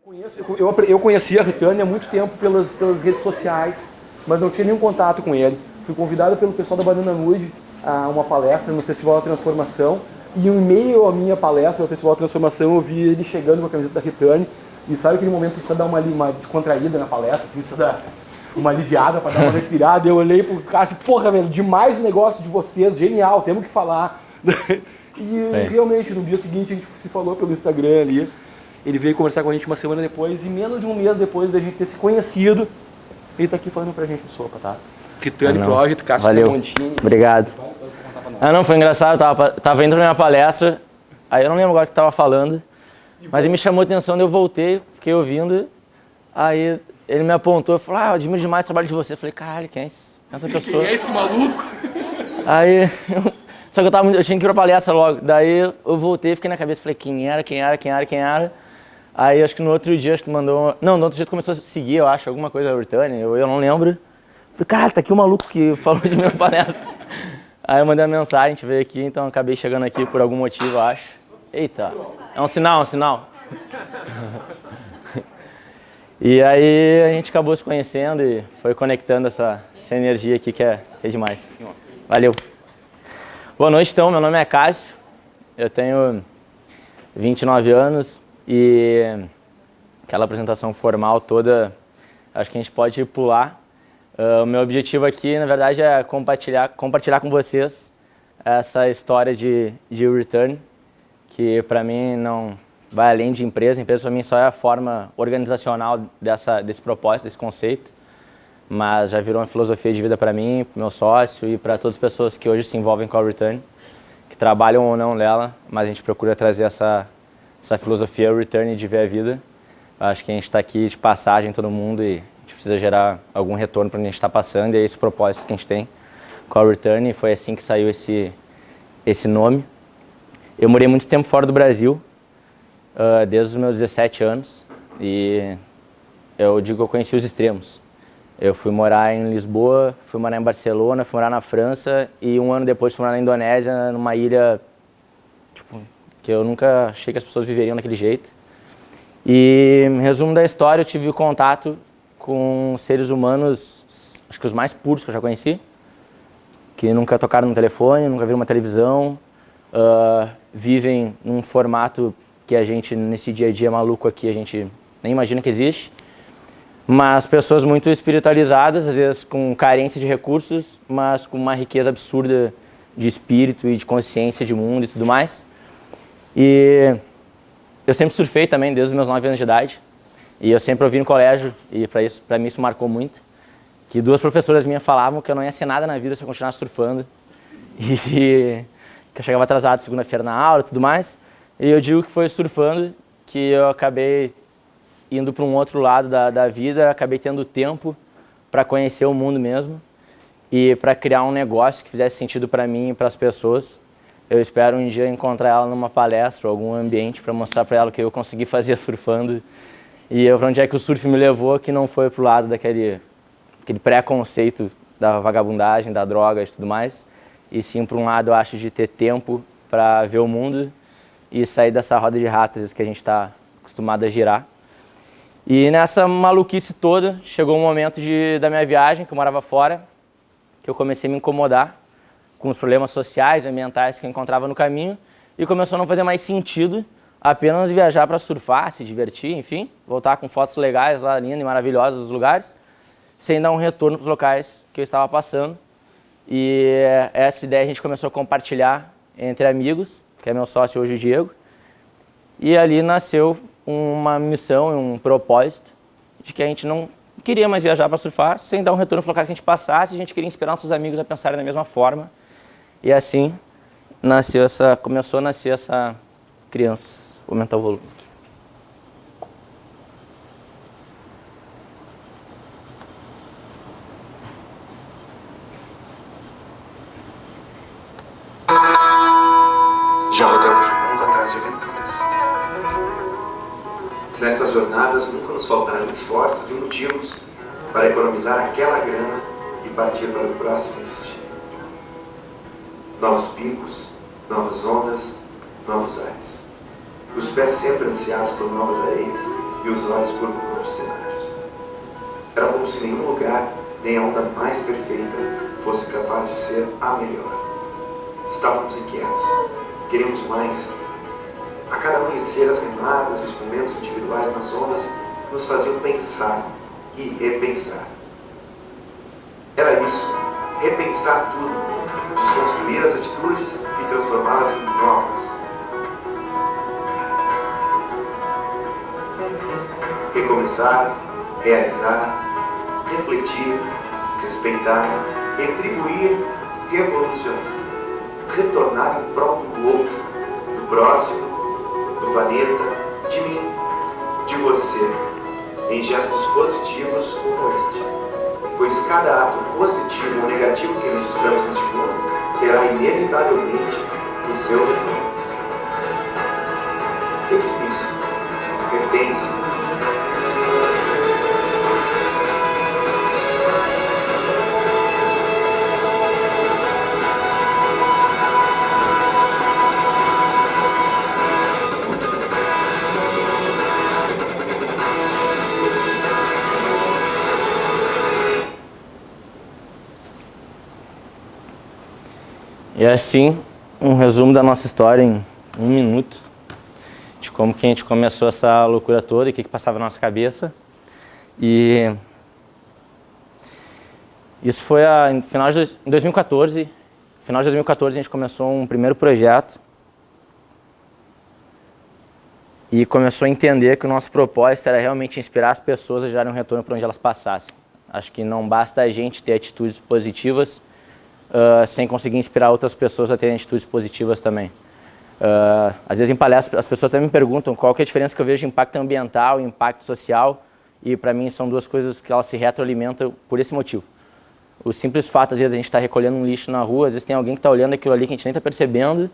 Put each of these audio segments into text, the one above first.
Eu conheci a Return há muito tempo pelas redes sociais, mas não tinha nenhum contato com ele. Fui convidado pelo pessoal da Banana Nude a uma palestra no Festival da Transformação, e em meio à minha palestra no Festival da Transformação eu vi ele chegando com a camiseta da Return, e sabe aquele momento que precisa dar uma descontraída na palestra, assim, precisa dar uma aliviada para dar uma respirada. Eu olhei pro cara assim, porra, velho, demais o negócio de vocês, genial, temos que falar. E realmente, no dia seguinte a gente se falou pelo Instagram ali. Ele veio conversar com a gente uma semana depois, e menos de um mês depois da gente ter se conhecido, ele tá aqui falando pra gente do Sopa, tá? Return Project, Cássio Montini. Obrigado. Não, foi engraçado, tava indo pra minha palestra, aí eu não lembro agora o que tava falando, mas ele me chamou a atenção, eu voltei, fiquei ouvindo, aí ele me apontou e falou, eu admiro demais o trabalho de você. Eu falei, caralho, quem é essa pessoa? Quem é esse maluco? Aí, só que eu tinha que ir pra palestra logo, daí eu voltei, fiquei na cabeça, falei, quem era? Aí acho que no outro dia, mandou... Não, no outro dia começou a seguir, eu acho, alguma coisa da Return, eu não lembro. Falei, caralho, tá aqui o maluco que falou de minha palestra. Aí eu mandei uma mensagem, a gente veio aqui, então acabei chegando aqui por algum motivo, eu acho. Eita, é um sinal. E aí a gente acabou se conhecendo e foi conectando essa energia aqui que é demais. Valeu. Boa noite, então, meu nome é Cássio, eu tenho 29 anos. E aquela apresentação formal toda, acho que a gente pode pular. O meu objetivo aqui, na verdade, é compartilhar com vocês essa história de Return, que para mim não vai além de empresa. Empresa para mim só é a forma organizacional desse propósito, desse conceito, mas já virou uma filosofia de vida para mim, pro meu sócio e para todas as pessoas que hoje se envolvem com a Return, que trabalham ou não nela, mas a gente procura trazer essa filosofia Return de ver a vida. Acho que a gente está aqui de passagem todo mundo e a gente precisa gerar algum retorno para onde a gente está passando, e é esse o propósito que a gente tem com a Return, e foi assim que saiu esse nome. Eu morei muito tempo fora do Brasil, desde os meus 17 anos, e eu digo que eu conheci os extremos. Eu fui morar em Lisboa, fui morar em Barcelona, fui morar na França, e um ano depois fui morar na Indonésia, numa ilha, que eu nunca achei que as pessoas viveriam daquele jeito. E, em resumo da história, eu tive contato com seres humanos, acho que os mais puros que eu já conheci, que nunca tocaram no telefone, nunca viram uma televisão, vivem num formato que a gente, nesse dia a dia maluco aqui, a gente nem imagina que existe, mas pessoas muito espiritualizadas, às vezes com carência de recursos, mas com uma riqueza absurda de espírito e de consciência de mundo e tudo mais. E eu sempre surfei também, desde os meus 9 anos de idade. E eu sempre ouvi no colégio, e para mim isso marcou muito, que 2 professoras minhas falavam que eu não ia ser nada na vida se eu continuasse surfando. E que eu chegava atrasado segunda-feira na aula e tudo mais. E eu digo que foi surfando que eu acabei indo para um outro lado da vida, acabei tendo tempo para conhecer o mundo mesmo e para criar um negócio que fizesse sentido para mim e para as pessoas. Eu espero um dia encontrar ela numa palestra ou algum ambiente para mostrar para ela o que eu consegui fazer surfando. E para onde é que o surf me levou, que não foi pro lado daquele preconceito da vagabundagem, da droga e tudo mais. E sim para um lado, eu acho, de ter tempo para ver o mundo e sair dessa roda de ratas que a gente está acostumado a girar. E nessa maluquice toda, chegou um momento da minha viagem, que eu morava fora, que eu comecei a me incomodar com os problemas sociais e ambientais que eu encontrava no caminho, e começou a não fazer mais sentido apenas viajar para surfar, se divertir, enfim, voltar com fotos legais lá, lindas e maravilhosas dos lugares, sem dar um retorno para os locais que eu estava passando. E essa ideia a gente começou a compartilhar entre amigos, que é meu sócio hoje, o Diego, e ali nasceu uma missão, um propósito, de que a gente não queria mais viajar para surfar sem dar um retorno para os locais que a gente passasse, a gente queria inspirar nossos amigos a pensarem da mesma forma. E assim começou a nascer essa criança. Vou aumentar o volume aqui. Já rodamos o mundo atrás de aventuras. Nessas jornadas nunca nos faltaram esforços e motivos para economizar aquela grana e partir para o próximo destino. Novos picos, novas ondas, novos ares. Os pés sempre ansiados por novas areias e os olhos por novos cenários. Era como se nenhum lugar, nem a onda mais perfeita, fosse capaz de ser a melhor. Estávamos inquietos, queríamos mais. A cada amanhecer, as remadas e os momentos individuais nas ondas nos faziam pensar e repensar. Era isso, repensar tudo, desconstruir as atitudes e transformá-las em novas. Recomeçar, realizar, refletir, respeitar, retribuir, revolucionar, retornar em prol do outro, do próximo, do planeta, de mim, de você, em gestos positivos como este. Pois cada ato positivo ou negativo que registramos neste mundo terá inevitavelmente o seu retorno. Pense nisso, repense. E assim, um resumo da nossa história em 1 minuto, de como que a gente começou essa loucura toda e o que passava na nossa cabeça. E isso foi em 2014, final de 2014 a gente começou um primeiro projeto e começou a entender que o nosso propósito era realmente inspirar as pessoas a gerarem um retorno para onde elas passassem. Acho que não basta a gente ter atitudes positivas sem conseguir inspirar outras pessoas a terem atitudes positivas também. Às vezes em palestras as pessoas também me perguntam qual que é a diferença que eu vejo de impacto ambiental e impacto social, e para mim são duas coisas que elas se retroalimentam por esse motivo. O simples fato, às vezes, a gente está recolhendo um lixo na rua, às vezes tem alguém que está olhando aquilo ali que a gente nem está percebendo,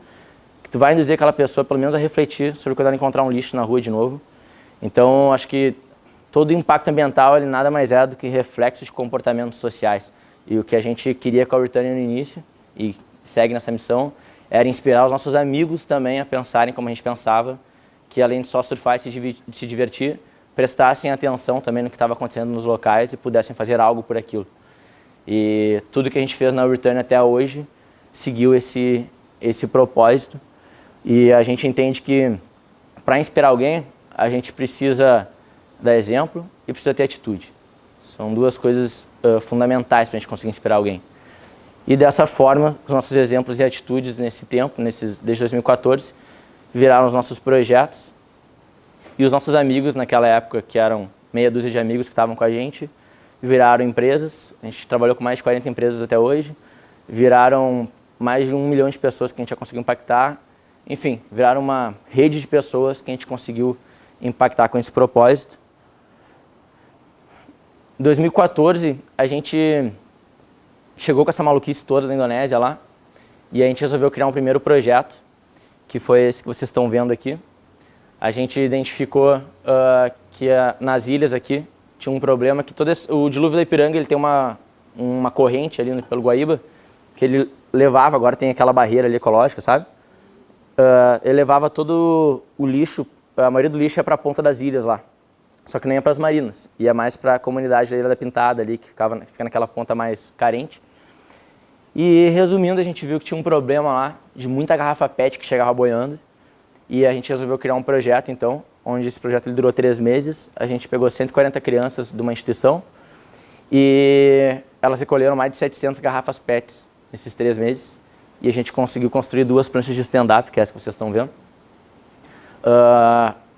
que tu vai induzir aquela pessoa pelo menos a refletir sobre o que ela encontrar um lixo na rua de novo. Então, acho que todo impacto ambiental ele nada mais é do que reflexo de comportamentos sociais. E o que a gente queria com a Return no início, e segue nessa missão, era inspirar os nossos amigos também a pensarem como a gente pensava, que além de só surfar e se divertir, prestassem atenção também no que estava acontecendo nos locais e pudessem fazer algo por aquilo. E tudo que a gente fez na Return até hoje seguiu esse propósito. E a gente entende que para inspirar alguém, a gente precisa dar exemplo e precisa ter atitude. São duas coisas fundamentais para a gente conseguir inspirar alguém. E dessa forma, os nossos exemplos e atitudes nesse tempo, desde 2014, viraram os nossos projetos. E os nossos amigos naquela época, que eram meia dúzia de amigos que estavam com a gente, viraram empresas. A gente trabalhou com mais de 40 empresas até hoje. Viraram mais de 1 milhão de pessoas que a gente já conseguiu impactar. Enfim, viraram uma rede de pessoas que a gente conseguiu impactar com esse propósito. Em 2014, a gente chegou com essa maluquice toda na Indonésia lá, e a gente resolveu criar um primeiro projeto, que foi esse que vocês estão vendo aqui. A gente identificou que nas ilhas aqui tinha um problema, que o dilúvio da Ipiranga ele tem uma corrente ali pelo Guaíba, que ele levava, agora tem aquela barreira ali ecológica, sabe? Ele levava todo o lixo, a maioria do lixo é para a ponta das ilhas lá. Só que nem é para as marinas, e é mais para a comunidade da Ilha da Pintada ali, que fica naquela ponta mais carente. E resumindo, a gente viu que tinha um problema lá de muita garrafa PET que chegava boiando, e a gente resolveu criar um projeto então, onde esse projeto ele durou 3 meses. A gente pegou 140 crianças de uma instituição e elas recolheram mais de 700 garrafas PETs nesses 3 meses, e a gente conseguiu construir 2 pranchas de stand-up, que é essa que vocês estão vendo,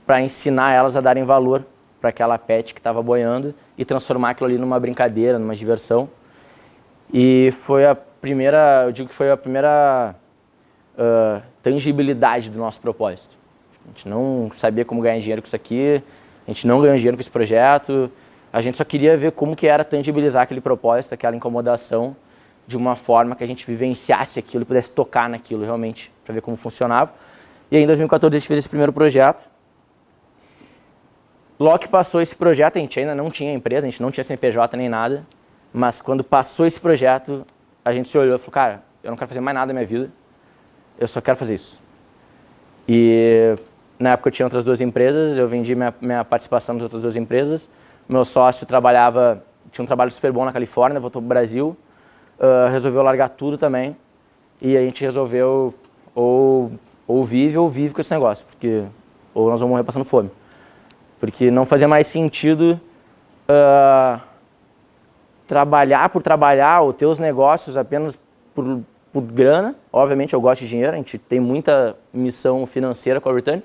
para ensinar elas a darem valor para aquela PET que estava boiando e transformar aquilo ali numa brincadeira, numa diversão. E foi a primeira, eu digo que foi a primeira tangibilidade do nosso propósito. A gente não sabia como ganhar dinheiro com isso aqui, a gente não ganhou dinheiro com esse projeto, a gente só queria ver como que era tangibilizar aquele propósito, aquela incomodação, de uma forma que a gente vivenciasse aquilo e pudesse tocar naquilo realmente, para ver como funcionava. E aí em 2014 a gente fez esse primeiro projeto. Logo que passou esse projeto, a gente ainda não tinha empresa, a gente não tinha CNPJ nem nada, mas quando passou esse projeto, a gente se olhou e falou, cara, eu não quero fazer mais nada na minha vida, eu só quero fazer isso. E na época eu tinha outras 2 empresas, eu vendi minha participação nas outras 2 empresas. Meu sócio tinha um trabalho super bom na Califórnia, voltou para o Brasil, resolveu largar tudo também. E a gente resolveu ou vive com esse negócio, porque ou nós vamos morrer passando fome. Porque não fazia mais sentido trabalhar por trabalhar ou ter os negócios apenas por grana. Obviamente eu gosto de dinheiro, a gente tem muita missão financeira com a Return,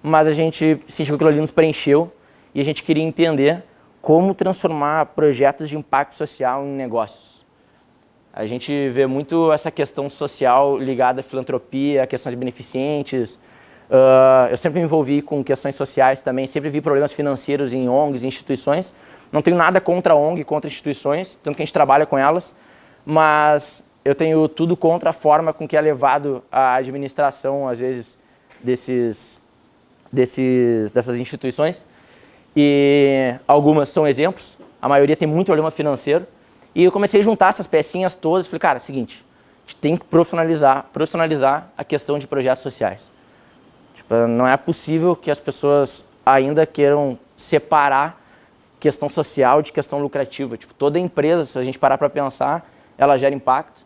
mas a gente sentiu que aquilo ali nos preencheu e a gente queria entender como transformar projetos de impacto social em negócios. A gente vê muito essa questão social ligada à filantropia, a questões beneficentes. Eu sempre me envolvi com questões sociais também, sempre vi problemas financeiros em ONGs, instituições. Não tenho nada contra a ONG, contra instituições, tanto que a gente trabalha com elas, mas eu tenho tudo contra a forma com que é levado a administração, às vezes, dessas instituições. E algumas são exemplos, a maioria tem muito problema financeiro. E eu comecei a juntar essas pecinhas todas e falei, cara, é o seguinte, a gente tem que profissionalizar a questão de projetos sociais. Tipo, não é possível que as pessoas ainda queiram separar questão social de questão lucrativa. Tipo, toda empresa, se a gente parar para pensar, ela gera impacto.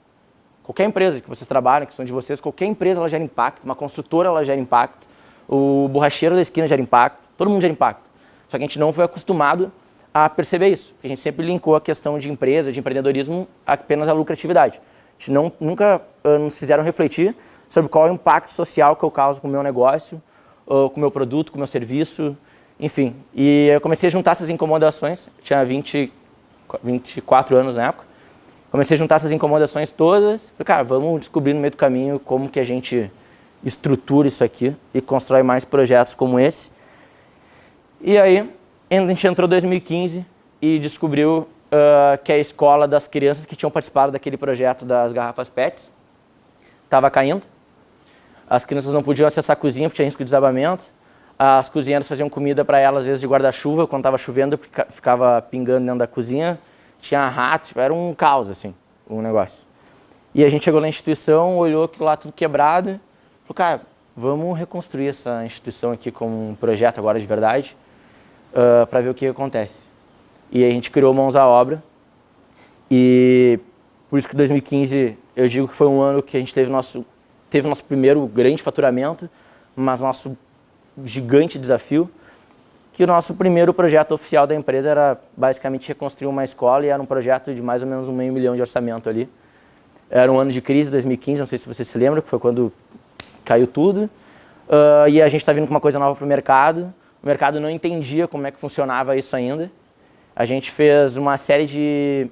Qualquer empresa que vocês trabalham, que são de vocês, qualquer empresa ela gera impacto, uma construtora ela gera impacto, o borracheiro da esquina gera impacto, todo mundo gera impacto. Só que a gente não foi acostumado a perceber isso. A gente sempre linkou a questão de empresa, de empreendedorismo, apenas à lucratividade. A gente nunca nos fizeram refletir sobre qual é o impacto social que eu causo com o meu negócio, com o meu produto, com o meu serviço, enfim. E eu comecei a juntar essas incomodações, eu tinha 24 anos na época, comecei a juntar essas incomodações todas, falei, cara, vamos descobrir no meio do caminho como que a gente estrutura isso aqui e constrói mais projetos como esse. E aí, a gente entrou em 2015 e descobriu que a escola das crianças que tinham participado daquele projeto das garrafas PETs estava caindo. As crianças não podiam acessar a cozinha porque tinha risco de desabamento. As cozinheiras faziam comida para elas, às vezes, de guarda-chuva. Quando estava chovendo, ficava pingando dentro da cozinha. Tinha rato, era um caos, assim, o negócio. E a gente chegou na instituição, olhou aquilo lá tudo quebrado. Falou, cara, vamos reconstruir essa instituição aqui como um projeto agora de verdade. Para ver o que acontece. E a gente criou Mãos à Obra. E por isso que 2015 eu digo que foi um ano que a gente teve nosso primeiro grande faturamento, mas nosso gigante desafio, que o nosso primeiro projeto oficial da empresa era basicamente reconstruir uma escola e era um projeto de mais ou menos $500 mil de orçamento ali. Era um ano de crise, 2015, não sei se você se lembra, que foi quando caiu tudo. E a gente está vindo com uma coisa nova para o mercado. O mercado não entendia como é que funcionava isso ainda. A gente fez uma série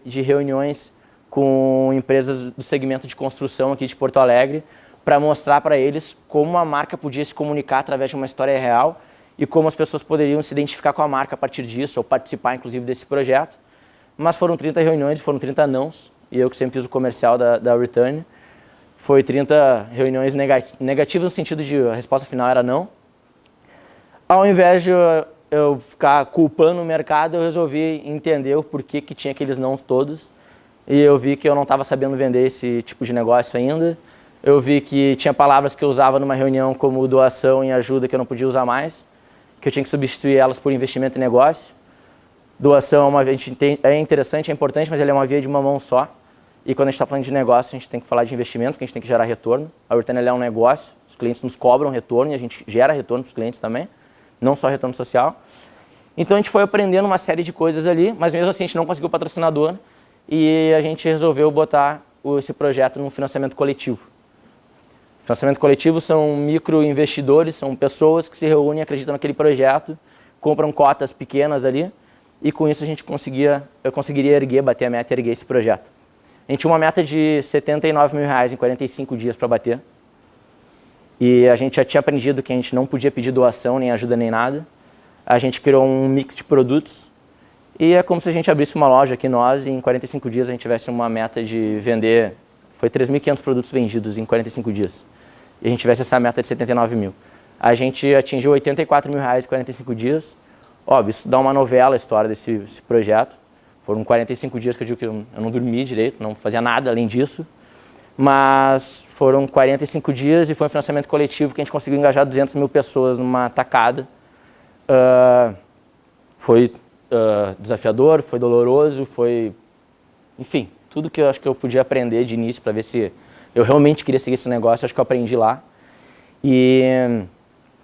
de reuniões com empresas do segmento de construção aqui de Porto Alegre para mostrar para eles como a marca podia se comunicar através de uma história real e como as pessoas poderiam se identificar com a marca a partir disso ou participar, inclusive, desse projeto. Mas foram 30 reuniões, foram 30 nãos, e eu que sempre fiz o comercial da Return. Foi 30 reuniões negativas no sentido de a resposta final era não. Ao invés de eu ficar culpando o mercado, eu resolvi entender o porquê que tinha aqueles nãos todos. E eu vi que eu não estava sabendo vender esse tipo de negócio ainda. Eu vi que tinha palavras que eu usava numa reunião como doação e ajuda que eu não podia usar mais, que eu tinha que substituir elas por investimento em negócio. Doação é interessante, é importante, mas ele é uma via de uma mão só. E quando a gente está falando de negócio, a gente tem que falar de investimento, porque a gente tem que gerar retorno. A Return é um negócio, os clientes nos cobram retorno e a gente gera retorno para os clientes também. Não só retorno social. Então a gente foi aprendendo uma série de coisas ali, mas mesmo assim a gente não conseguiu patrocinador e a gente resolveu botar esse projeto num financiamento coletivo. Financiamento coletivo são microinvestidores, são pessoas que se reúnem, acreditam naquele projeto, compram cotas pequenas ali e com isso eu conseguiria bater a meta e erguer esse projeto. A gente tinha uma meta de R$79 mil em 45 dias para bater. E a gente já tinha aprendido que a gente não podia pedir doação, nem ajuda, nem nada. A gente criou um mix de produtos e é como se a gente abrisse uma loja aqui nós e em 45 dias a gente tivesse uma meta de vender, foi 3.500 produtos vendidos em 45 dias. E a gente tivesse essa meta de 79 mil. A gente atingiu R$84 mil em 45 dias. Óbvio, isso dá uma novela a história desse projeto. Foram 45 dias que eu digo que eu não dormi direito, não fazia nada além disso. mas foram 45 dias e foi um financiamento coletivo que a gente conseguiu engajar 200 mil pessoas numa tacada. Foi desafiador, foi doloroso, foi, enfim, tudo que eu acho que eu podia aprender de início para ver se eu realmente queria seguir esse negócio, acho que eu aprendi lá. E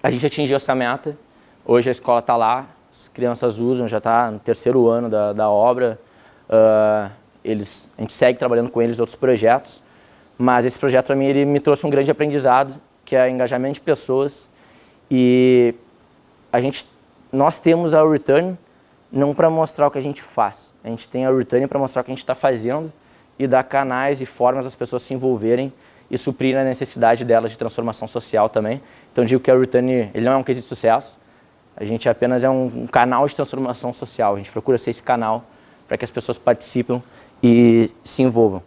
a gente atingiu essa meta. Hoje a escola está lá, as crianças usam, já está no 3º ano da obra. A gente segue trabalhando com eles em outros projetos, mas esse projeto para mim ele me trouxe um grande aprendizado, que é engajamento de pessoas. E nós temos a Return não para mostrar o que a gente faz, a gente tem a Return para mostrar o que a gente está fazendo e dar canais e formas das pessoas se envolverem e suprir a necessidade delas de transformação social também. Então eu digo que a Return ele não é um quesito de sucesso, a gente apenas é um canal de transformação social, a gente procura ser esse canal para que as pessoas participem e se envolvam.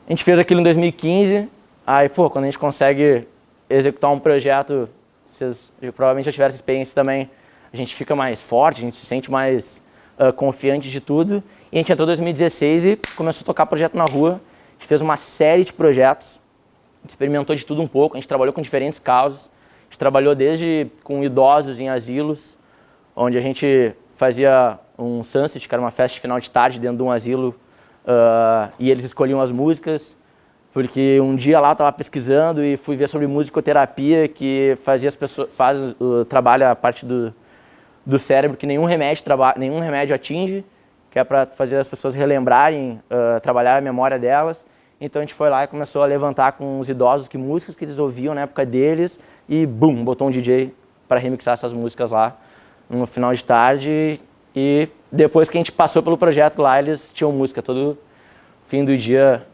A gente fez aquilo em 2015, aí quando a gente consegue executar um projeto, vocês provavelmente já tiveram essa experiência também, a gente fica mais forte, a gente se sente mais confiante de tudo. E a gente entrou em 2016 e começou a tocar projeto na rua. A gente fez uma série de projetos, a gente experimentou de tudo um pouco, a gente trabalhou com diferentes causas. A gente trabalhou desde com idosos em asilos, onde a gente fazia um sunset, que era uma festa de final de tarde dentro de um asilo, e eles escolhiam as músicas, porque um dia lá eu estava pesquisando e fui ver sobre musicoterapia, que trabalha a parte do cérebro que nenhum remédio atinge, que é para fazer as pessoas relembrarem, trabalhar a memória delas. Então a gente foi lá e começou a levantar com os idosos que músicas que eles ouviam na época deles e bum, botou um DJ para remixar essas músicas lá no final de tarde. E depois que a gente passou pelo projeto lá, eles tinham música todo fim do dia,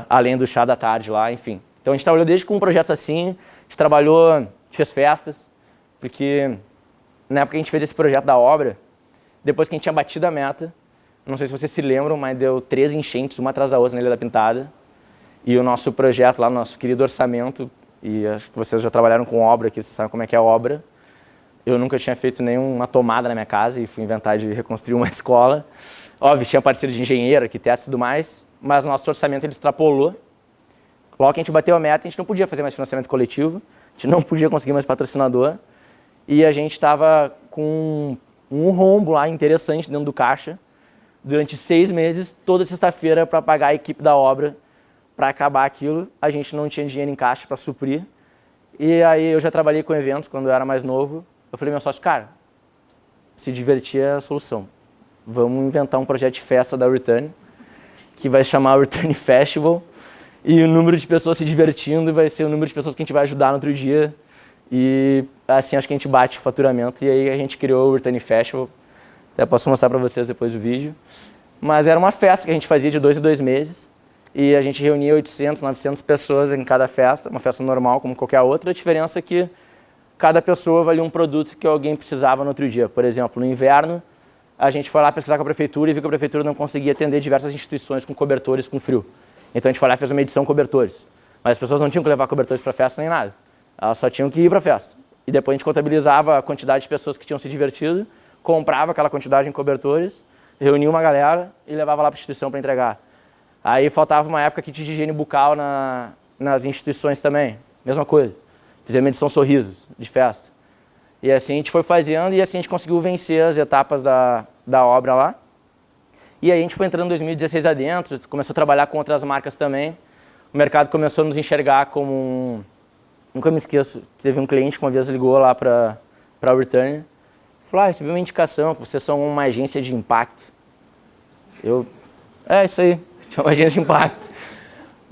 além do chá da tarde lá, enfim. Então a gente trabalhou desde com projetos assim, a gente fez festas, porque na época que a gente fez esse projeto da obra, depois que a gente tinha batido a meta, não sei se vocês se lembram, mas deu 3 enchentes, uma atrás da outra na Ilha da Pintada. E o nosso projeto lá, nosso querido orçamento, e acho que vocês já trabalharam com obra aqui, vocês sabem como é que é a obra. Eu nunca tinha feito nenhuma tomada na minha casa e fui inventar de reconstruir uma escola. Óbvio, tinha parceiro de engenheiro, arquiteto e tudo mais, mas o nosso orçamento ele extrapolou. Logo que a gente bateu a meta, a gente não podia fazer mais financiamento coletivo, a gente não podia conseguir mais patrocinador. E a gente estava com um rombo lá interessante dentro do caixa, durante 6 meses, toda sexta-feira para pagar a equipe da obra, para acabar aquilo. A gente não tinha dinheiro em caixa para suprir. E aí eu já trabalhei com eventos quando eu era mais novo. Eu falei, meu sócio, cara, se divertir é a solução. Vamos inventar um projeto de festa da Return, que vai se chamar Return Festival. E o número de pessoas se divertindo vai ser o número de pessoas que a gente vai ajudar no outro dia. E assim acho que a gente bate o faturamento. E aí a gente criou o Return Festival. Até posso mostrar para vocês depois do vídeo. Mas era uma festa que a gente fazia de 2 em 2 meses. E a gente reunia 800, 900 pessoas em cada festa. Uma festa normal como qualquer outra. A diferença é que cada pessoa valia um produto que alguém precisava no outro dia. Por exemplo, no inverno, a gente foi lá pesquisar com a prefeitura e viu que a prefeitura não conseguia atender diversas instituições com cobertores com frio. Então a gente foi lá e fez uma edição cobertores. Mas as pessoas não tinham que levar cobertores para festa nem nada. Elas só tinham que ir para a festa. E depois a gente contabilizava a quantidade de pessoas que tinham se divertido, comprava aquela quantidade em cobertores, reunia uma galera e levava lá para a instituição para entregar. Aí faltava uma época kit de higiene bucal nas instituições também. Mesma coisa. Fizemos edição sorrisos de festa. E assim a gente foi fazendo e assim a gente conseguiu vencer as etapas da obra lá. E aí a gente foi entrando em 2016 adentro, começou a trabalhar com outras marcas também. O mercado começou a nos enxergar como nunca me esqueço, teve um cliente que uma vez ligou lá para a Return, falou, recebi uma indicação, que vocês são uma agência de impacto. Isso aí, tinha uma agência de impacto.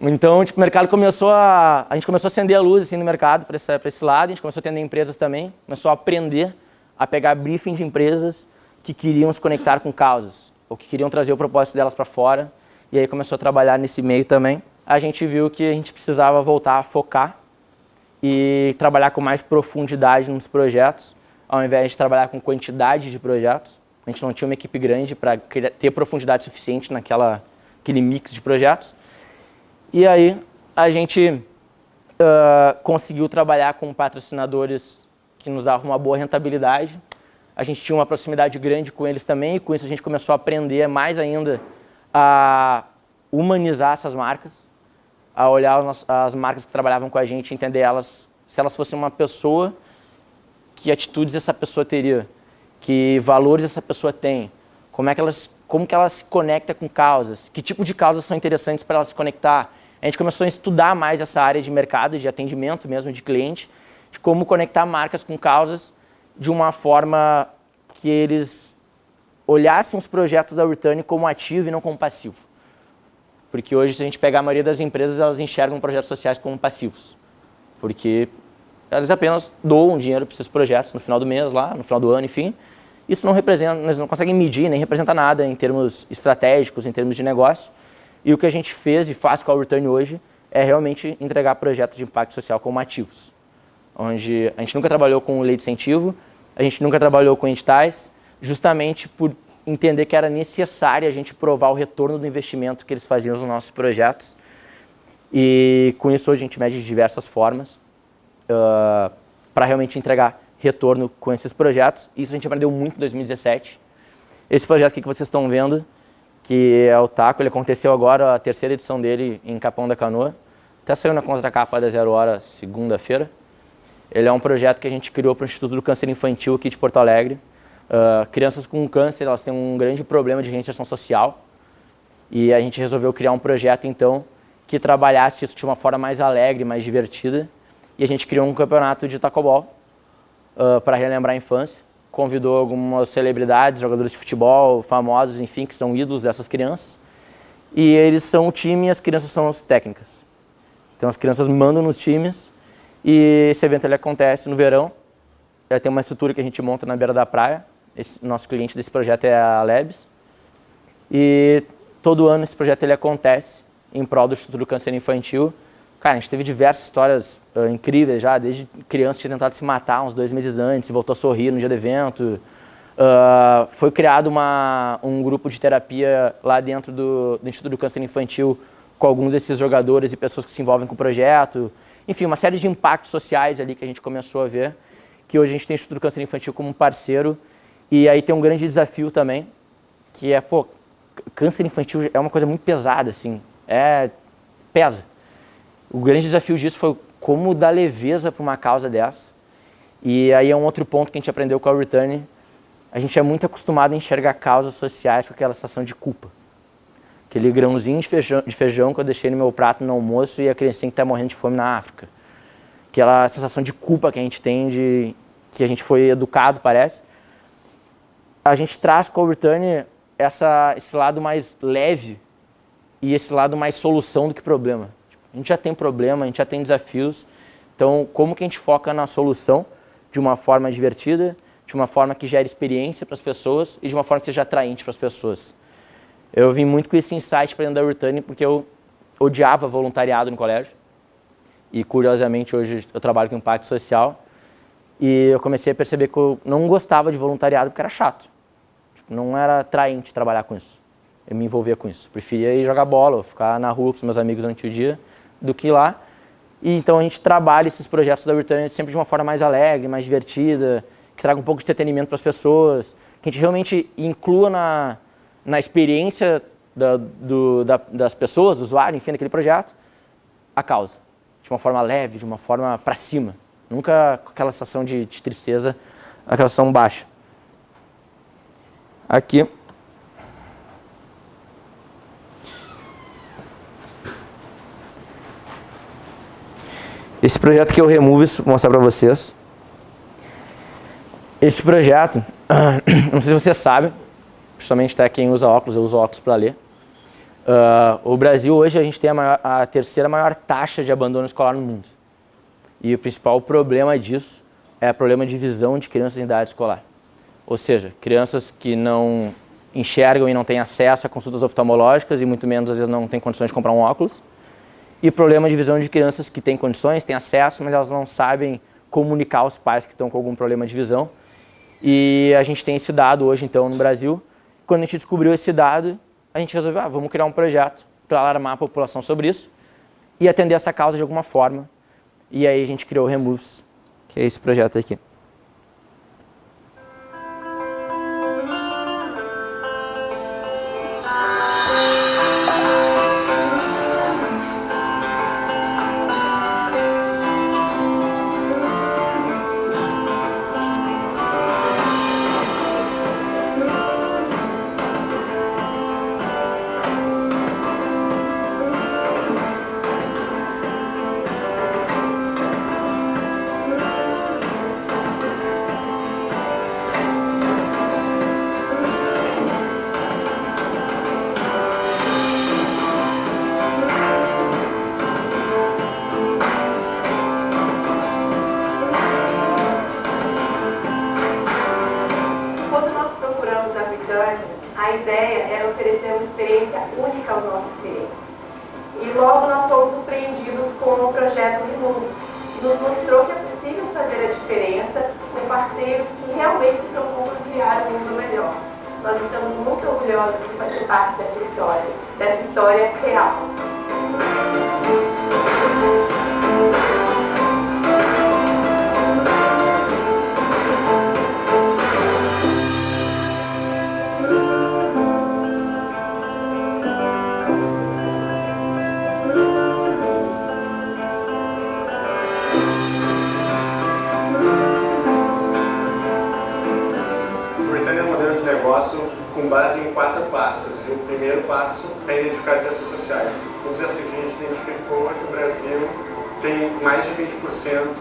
Então, tipo, o mercado a gente começou a acender a luz assim, no mercado para esse lado, a gente começou a atender empresas também, começou a aprender a pegar briefing de empresas que queriam se conectar com causas, ou que queriam trazer o propósito delas para fora, e aí começou a trabalhar nesse meio também. A gente viu que a gente precisava voltar a focar e trabalhar com mais profundidade nos projetos, ao invés de trabalhar com quantidade de projetos. A gente não tinha uma equipe grande para ter profundidade suficiente naquele mix de projetos. E aí a gente conseguiu trabalhar com patrocinadores que nos davam uma boa rentabilidade. A gente tinha uma proximidade grande com eles também, e com isso a gente começou a aprender mais ainda a humanizar essas marcas, a olhar as marcas que trabalhavam com a gente, entender elas, se elas fossem uma pessoa, que atitudes essa pessoa teria, que valores essa pessoa tem, como que ela se conecta com causas, que tipo de causas são interessantes para ela se conectar. A gente começou a estudar mais essa área de mercado, de atendimento mesmo, de cliente, de como conectar marcas com causas de uma forma que eles olhassem os projetos da Return como ativo e não como passivo. Porque hoje, se a gente pegar a maioria das empresas, elas enxergam projetos sociais como passivos. Porque elas apenas doam dinheiro para esses projetos no final do mês, lá, no final do ano, enfim. Isso não representa, eles não conseguem medir, nem representa nada em termos estratégicos, em termos de negócio. E o que a gente fez e faz com a Return hoje é realmente entregar projetos de impacto social como ativos. Onde a gente nunca trabalhou com lei de incentivo, a gente nunca trabalhou com editais, justamente por entender que era necessário a gente provar o retorno do investimento que eles faziam nos nossos projetos. E com isso hoje a gente mede de diversas formas para realmente entregar retorno com esses projetos. Isso a gente aprendeu muito em 2017. Esse projeto aqui que vocês estão vendo, que é o Taco, ele aconteceu agora, a 3ª edição dele em Capão da Canoa. Até saiu na contracapa da 0 Hora, segunda-feira. Ele é um projeto que a gente criou para o Instituto do Câncer Infantil aqui de Porto Alegre. Crianças com câncer, elas têm um grande problema de reinserção social. E a gente resolveu criar um projeto, então, que trabalhasse isso de uma forma mais alegre, mais divertida. E a gente criou um campeonato de tacobol para relembrar a infância. Convidou algumas celebridades, jogadores de futebol, famosos, enfim, que são ídolos dessas crianças. E eles são o time e as crianças são as técnicas. Então as crianças mandam nos times e esse evento ele acontece no verão. Tem uma estrutura que a gente monta na beira da praia. Nosso cliente desse projeto é a Lebs. E todo ano esse projeto ele acontece em prol do Instituto do Câncer Infantil. Cara, a gente teve diversas histórias incríveis já, desde criança que tinha tentado se matar uns 2 meses antes e voltou a sorrir no dia do evento. Foi criado um grupo de terapia lá dentro do Instituto do Câncer Infantil com alguns desses jogadores e pessoas que se envolvem com o projeto. Enfim, uma série de impactos sociais ali que a gente começou a ver, que hoje a gente tem o Instituto do Câncer Infantil como um parceiro. E aí tem um grande desafio também, que é, câncer infantil é uma coisa muito pesada, assim, pesa. O grande desafio disso foi como dar leveza para uma causa dessa. E aí é um outro ponto que a gente aprendeu com a Return. A gente é muito acostumado a enxergar causas sociais com aquela sensação de culpa. Aquele grãozinho de feijão que eu deixei no meu prato no almoço e a criancinha que está morrendo de fome na África. Aquela sensação de culpa que a gente tem, que a gente foi educado, parece. A gente traz com a Return esse lado mais leve e esse lado mais solução do que problema. A gente já tem problema, a gente já tem desafios, então como que a gente foca na solução de uma forma divertida, de uma forma que gere experiência para as pessoas e de uma forma que seja atraente para as pessoas. Eu vim muito com esse insight para dentro da Return porque eu odiava voluntariado no colégio e curiosamente hoje eu trabalho com impacto social e eu comecei a perceber que eu não gostava de voluntariado porque era chato. Não era atraente trabalhar com isso. Eu me envolvia com isso. Preferia ir jogar bola, ficar na rua com os meus amigos durante o dia, do que ir lá. E então a gente trabalha esses projetos da Return sempre de uma forma mais alegre, mais divertida, que traga um pouco de entretenimento para as pessoas, que a gente realmente inclua na experiência das pessoas, do usuário, enfim, daquele projeto, a causa. De uma forma leve, de uma forma para cima. Nunca com aquela sensação de tristeza, aquela sensação baixa. Aqui. Esse projeto que eu removo, vou mostrar para vocês. Esse projeto, não sei se vocês sabem, principalmente até quem usa óculos, eu uso óculos para ler. O Brasil hoje a gente tem a 3ª maior taxa de abandono escolar no mundo. E o principal problema disso é o problema de visão de crianças em idade escolar. Ou seja, crianças que não enxergam e não têm acesso a consultas oftalmológicas e muito menos às vezes não têm condições de comprar um óculos. E problema de visão de crianças que têm condições, têm acesso, mas elas não sabem comunicar aos pais que estão com algum problema de visão. E a gente tem esse dado hoje, então, no Brasil. Quando a gente descobriu esse dado, a gente resolveu, vamos criar um projeto para alarmar a população sobre isso e atender essa causa de alguma forma. E aí a gente criou o Removes, que é esse projeto aqui. learning, a ideia era oferecer uma experiência única aos nossos clientes. E logo nós fomos surpreendidos com o projeto Linux, que nos mostrou que é possível fazer a diferença com parceiros que realmente se preocupam em criar um mundo melhor. Nós estamos muito orgulhosos de fazer parte dessa história real. Com base em 4 passos. E o primeiro passo é identificar desafios sociais. O desafio que a gente identificou é que o Brasil tem mais de 20%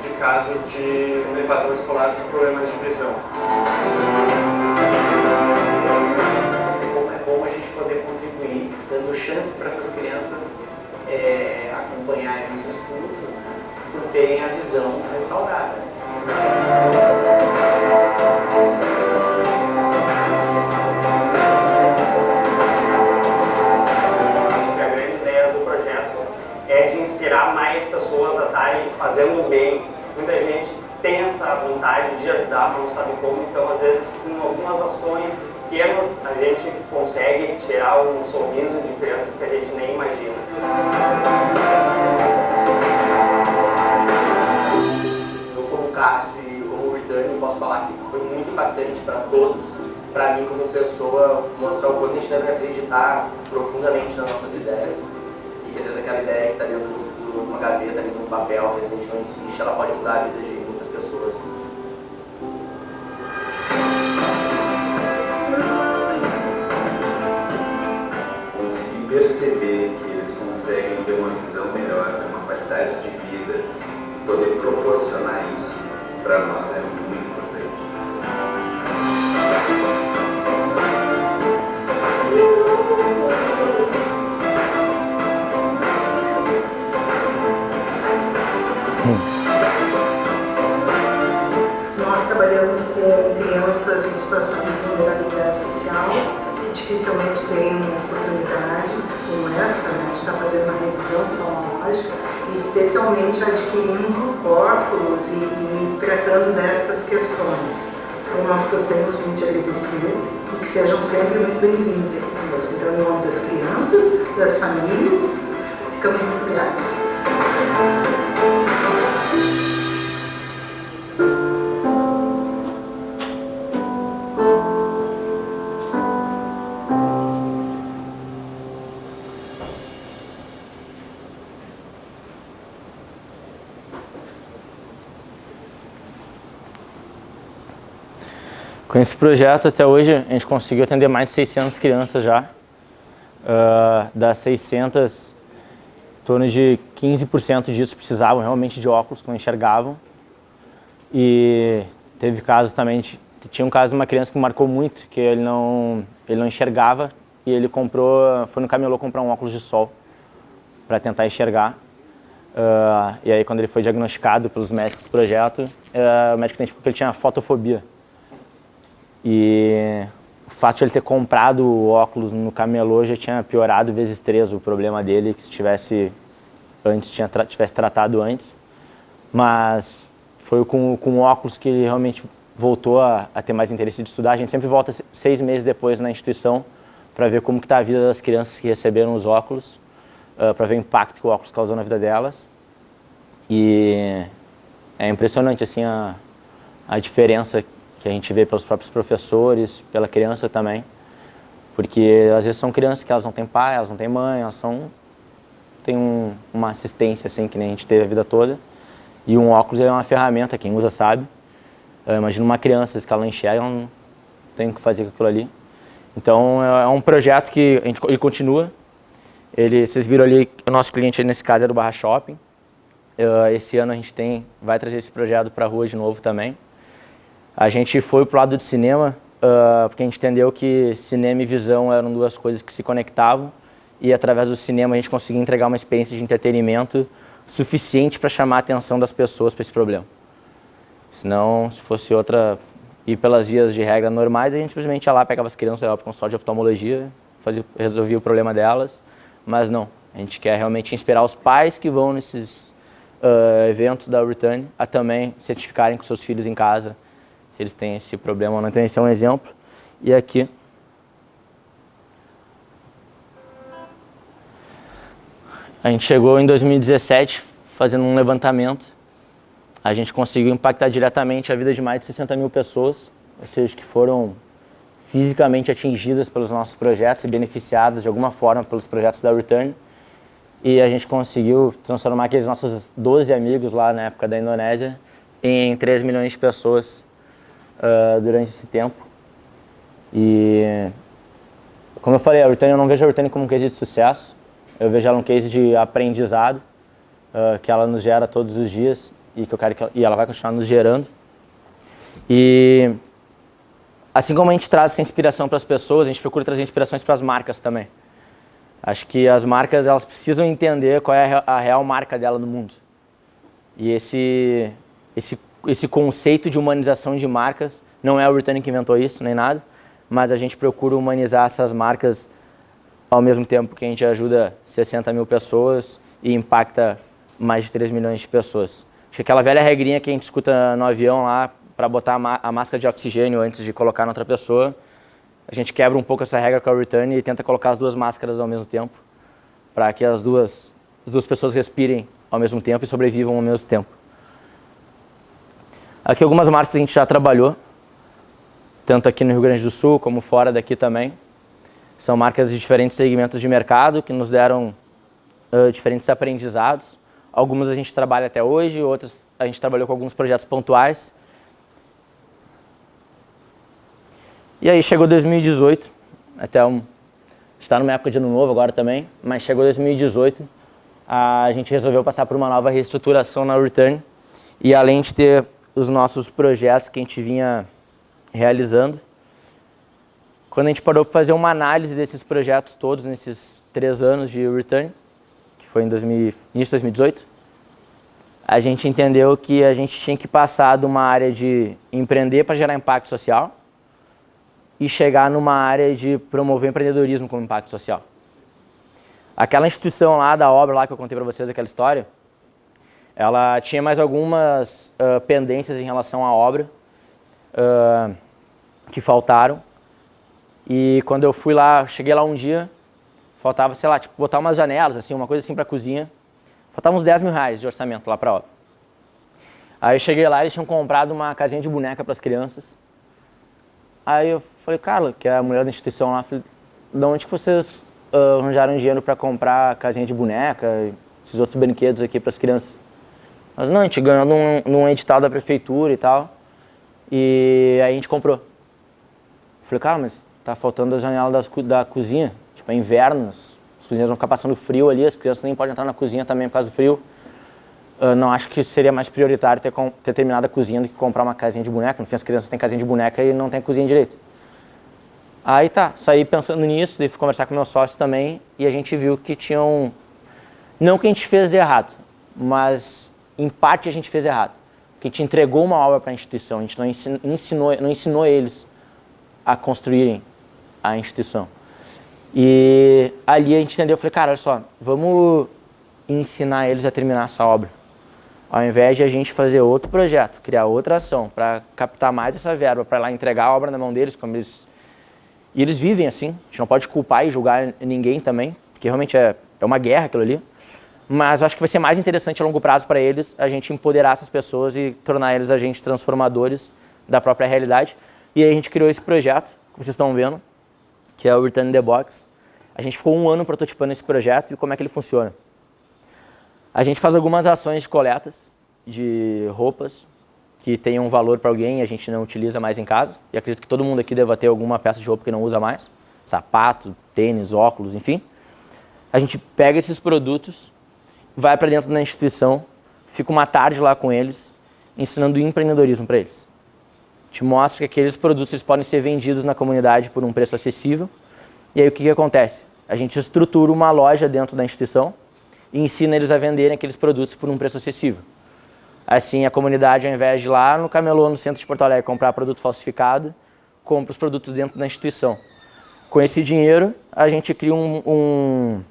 de casos de evasão escolar por problemas de visão. É bom a gente poder contribuir, dando chance para essas crianças acompanharem os estudos, por terem a visão restaurada. Inspirar mais pessoas a estarem fazendo bem. Muita gente tem essa vontade de ajudar, mas não sabe como, então às vezes com algumas ações pequenas a gente consegue tirar um sorriso de crianças que a gente nem imagina. Eu como Cássio e como Britânia posso falar que foi muito impactante para todos, para mim como pessoa, mostrar o quanto a gente deve acreditar profundamente nas nossas ideias. Às vezes aquela ideia que está dentro de uma gaveta, dentro de um papel, que a gente não insiste, ela pode mudar a vida de muitas pessoas. Conseguir perceber que eles conseguem ter uma visão melhor, ter uma qualidade de vida, poder proporcionar isso, para nós é muito importante. Nós trabalhamos com crianças em situação de vulnerabilidade social que dificilmente têm uma oportunidade como essa, né, de estar fazendo uma revisão oftalmológica, especialmente adquirindo óculos e tratando destas questões. Então nós gostaríamos muito de agradecer e que sejam sempre muito bem-vindos aqui conosco. Então, em nome das crianças, das famílias, ficamos muito gratos. Com esse projeto, até hoje, a gente conseguiu atender mais de 600 crianças já. Das 600, em torno de 15% disso precisavam realmente de óculos, que não enxergavam. E teve casos também, tinha um caso de uma criança que marcou muito, que ele não enxergava e ele foi no camelô comprar um óculos de sol para tentar enxergar. E aí, quando ele foi diagnosticado pelos médicos do projeto, o médico identificou que ele tinha fotofobia. E o fato de ele ter comprado o óculos no camelô já tinha piorado vezes 3 o problema dele, que se tivesse tratado antes. Mas foi com o óculos que ele realmente voltou a ter mais interesse de estudar. A gente sempre volta 6 meses depois na instituição para ver como está a vida das crianças que receberam os óculos, para ver o impacto que o óculos causou na vida delas. E é impressionante assim, a diferença que a gente vê pelos próprios professores, pela criança também, porque às vezes são crianças que elas não têm pai, elas não têm mãe, elas têm uma assistência assim que nem a gente teve a vida toda, e um óculos é uma ferramenta, quem usa sabe. Imagina uma criança, se ela não enxerga, ela não tem o que fazer com aquilo ali. Então é um projeto que ele continua. Vocês viram ali, o nosso cliente nesse caso é do Barra Shopping. Esse ano a gente vai trazer esse projeto para a rua de novo também. A gente foi pro lado de cinema, porque a gente entendeu que cinema e visão eram 2 coisas que se conectavam, e através do cinema a gente conseguia entregar uma experiência de entretenimento suficiente para chamar a atenção das pessoas para esse problema. Senão, se fosse outra ir pelas vias de regra normais, a gente simplesmente ia lá, pegava as crianças, levava para o consultório de oftalmologia, resolvia o problema delas, mas não. A gente quer realmente inspirar os pais que vão nesses eventos da Return a também certificarem com seus filhos em casa se eles têm esse problema ou não. Então esse é um exemplo. E aqui a gente chegou em 2017 fazendo um levantamento. A gente conseguiu impactar diretamente a vida de mais de 60 mil pessoas, ou seja, que foram fisicamente atingidas pelos nossos projetos e beneficiadas de alguma forma pelos projetos da Return. E a gente conseguiu transformar aqueles nossos 12 amigos lá na época da Indonésia em 3 milhões de pessoas durante esse tempo. E, como eu falei, a Return, eu não vejo a Return como um case de sucesso, eu vejo ela um case de aprendizado que ela nos gera todos os dias e e ela vai continuar nos gerando. E assim como a gente traz essa inspiração para as pessoas, a gente procura trazer inspirações para as marcas também. Acho que as marcas, elas precisam entender qual é a real marca dela no mundo. E esse conceito de humanização de marcas, não é o Return que inventou isso, nem nada, mas a gente procura humanizar essas marcas ao mesmo tempo que a gente ajuda 60 mil pessoas e impacta mais de 3 milhões de pessoas. Acho que aquela velha regrinha que a gente escuta no avião lá, para botar a máscara de oxigênio antes de colocar na outra pessoa, a gente quebra um pouco essa regra com a Return e tenta colocar as duas máscaras ao mesmo tempo, para que as duas pessoas respirem ao mesmo tempo e sobrevivam ao mesmo tempo. Aqui algumas marcas que a gente já trabalhou, tanto aqui no Rio Grande do Sul como fora daqui também. São marcas de diferentes segmentos de mercado que nos deram diferentes aprendizados. Algumas a gente trabalha até hoje, outras a gente trabalhou com alguns projetos pontuais. E aí chegou 2018, está numa época de ano novo agora também, mas chegou 2018, a gente resolveu passar por uma nova reestruturação na Return. E além de ter os nossos projetos que a gente vinha realizando, quando a gente parou para fazer uma análise desses projetos todos nesses 3 anos de Return, que foi em início de 2018, a gente entendeu que a gente tinha que passar de uma área de empreender para gerar impacto social e chegar numa área de promover empreendedorismo como impacto social. Aquela instituição lá da obra lá que eu contei para vocês, aquela história, ela tinha mais algumas pendências em relação à obra que faltaram. E quando eu fui lá, cheguei lá um dia, faltava, sei lá, tipo, botar umas janelas, assim, uma coisa assim para a cozinha. Faltavam uns 10 mil reais de orçamento lá para a obra. Aí eu cheguei lá e eles tinham comprado uma casinha de boneca para as crianças. Aí eu falei, Carla, que é a mulher da instituição lá, falei, de onde que vocês arranjaram dinheiro para comprar casinha de boneca e esses outros brinquedos aqui para as crianças? Mas não, a gente ganhou num edital da prefeitura e tal, e aí a gente comprou. Falei, cara, mas tá faltando a janela da cozinha, tipo, é inverno, os cozinheiros vão ficar passando frio ali, as crianças nem podem entrar na cozinha também por causa do frio. Não acho que seria mais prioritário ter terminado a cozinha do que comprar uma casinha de boneca. No fim, as crianças têm casinha de boneca e não tem cozinha direito. Aí tá, saí pensando nisso, daí fui conversar com meu sócio também e a gente viu que tinham... Não que a gente fez errado, mas em parte a gente fez errado. Porque a gente entregou uma obra para a instituição, a gente não ensinou eles a construírem a instituição. E ali a gente entendeu, eu falei, cara, olha só, vamos ensinar eles a terminar essa obra. Ao invés de a gente fazer outro projeto, criar outra ação para captar mais essa verba, para lá entregar a obra na mão deles, como eles... E eles vivem assim, a gente não pode culpar e julgar ninguém também, porque realmente é uma guerra aquilo ali. Mas acho que vai ser mais interessante a longo prazo para eles a gente empoderar essas pessoas e tornar eles agentes transformadores da própria realidade. E aí a gente criou esse projeto, que vocês estão vendo, que é o Return in the Box. A gente ficou 1 ano prototipando esse projeto e como é que ele funciona. A gente faz algumas ações de coletas de roupas que tenham valor para alguém e a gente não utiliza mais em casa. E acredito que todo mundo aqui deva ter alguma peça de roupa que não usa mais. Sapato, tênis, óculos, enfim. A gente pega esses produtos, vai para dentro da instituição, fica uma tarde lá com eles, ensinando empreendedorismo para eles. A gente mostra que aqueles produtos eles podem ser vendidos na comunidade por um preço acessível. E aí o que acontece? A gente estrutura uma loja dentro da instituição e ensina eles a venderem aqueles produtos por um preço acessível. Assim, a comunidade, ao invés de ir lá no camelô, no centro de Porto Alegre, comprar produto falsificado, compra os produtos dentro da instituição. Com esse dinheiro, a gente cria um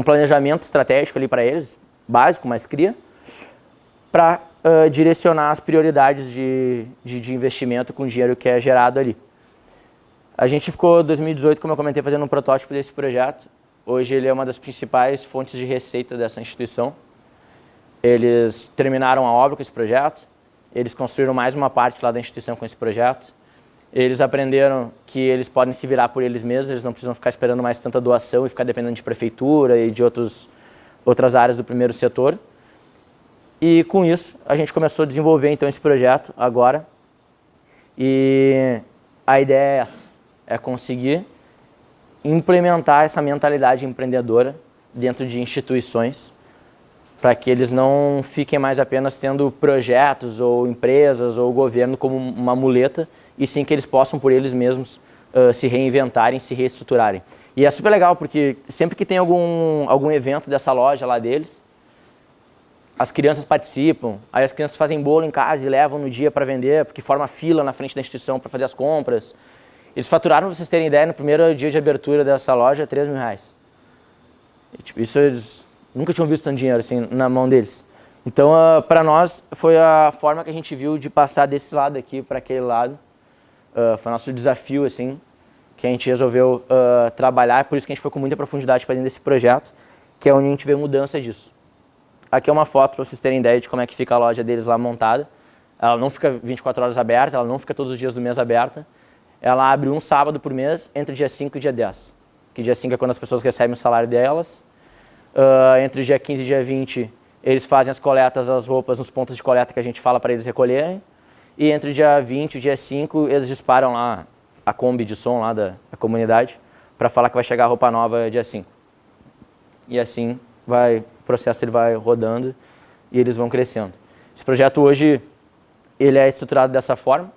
planejamento estratégico ali para eles, básico, mas cria, para direcionar as prioridades de investimento com o dinheiro que é gerado ali. A gente ficou, em 2018, como eu comentei, fazendo um protótipo desse projeto. Hoje ele é uma das principais fontes de receita dessa instituição. Eles terminaram a obra com esse projeto, eles construíram mais uma parte lá da instituição com esse projeto. Eles aprenderam que eles podem se virar por eles mesmos, eles não precisam ficar esperando mais tanta doação e ficar dependendo de prefeitura e de outras áreas do primeiro setor. E com isso, a gente começou a desenvolver então esse projeto agora. E a ideia é essa, é conseguir implementar essa mentalidade empreendedora dentro de instituições, para que eles não fiquem mais apenas tendo projetos ou empresas ou governo como uma muleta, e sim que eles possam por eles mesmos se reinventarem, se reestruturarem. E é super legal porque sempre que tem algum evento dessa loja lá deles, as crianças participam, aí as crianças fazem bolo em casa e levam no dia para vender, porque forma fila na frente da instituição para fazer as compras. Eles faturaram, para vocês terem ideia, no primeiro dia de abertura dessa loja, R$3.000. E, tipo, isso eles nunca tinham visto tanto dinheiro assim na mão deles. Então, para nós, foi a forma que a gente viu de passar desse lado aqui para aquele lado. Foi o nosso desafio, assim, que a gente resolveu trabalhar, por isso que a gente foi com muita profundidade para dentro desse projeto, que é onde a gente vê mudança disso. Aqui é uma foto para vocês terem ideia de como é que fica a loja deles lá montada. Ela não fica 24 horas aberta, ela não fica todos os dias do mês aberta. Ela abre um sábado por mês, entre dia 5 e dia 10. Que dia 5 é quando as pessoas recebem o salário delas. Entre o dia 15 e dia 20, eles fazem as coletas, as roupas nos pontos de coleta que a gente fala para eles recolherem. E entre o dia 20 e o dia 5, eles disparam lá a Kombi de som lá da comunidade para falar que vai chegar a roupa nova dia 5. E assim o processo ele vai rodando e eles vão crescendo. Esse projeto hoje ele é estruturado dessa forma.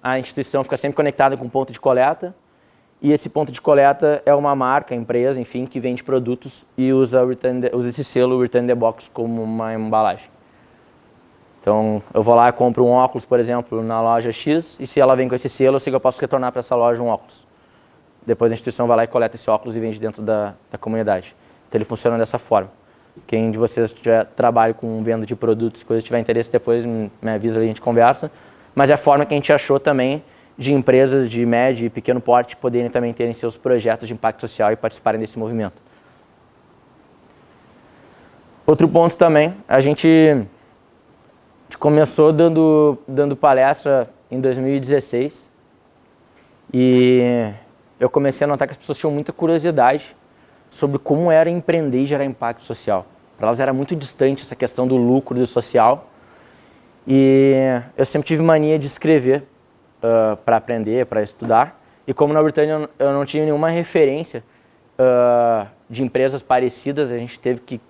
A instituição fica sempre conectada com um ponto de coleta. E esse ponto de coleta é uma marca, empresa, enfim, que vende produtos e usa esse selo Return the Box como uma embalagem. Então, eu vou lá e compro um óculos, por exemplo, na loja X, e se ela vem com esse selo, eu sei que eu posso retornar para essa loja um óculos. Depois a instituição vai lá e coleta esse óculos e vende dentro da comunidade. Então, ele funciona dessa forma. Quem de vocês tiver trabalho com venda de produtos, coisas, tiver interesse, depois me avisa e a gente conversa. Mas é a forma que a gente achou também de empresas de médio e pequeno porte poderem também terem seus projetos de impacto social e participarem desse movimento. Outro ponto também, a gente começou dando palestra em 2016 e eu comecei a notar que as pessoas tinham muita curiosidade sobre como era empreender e gerar impacto social. Para elas era muito distante essa questão do lucro e do social. E eu sempre tive mania de escrever para aprender, para estudar. E como na Britânia eu não tinha nenhuma referência de empresas parecidas, a gente teve que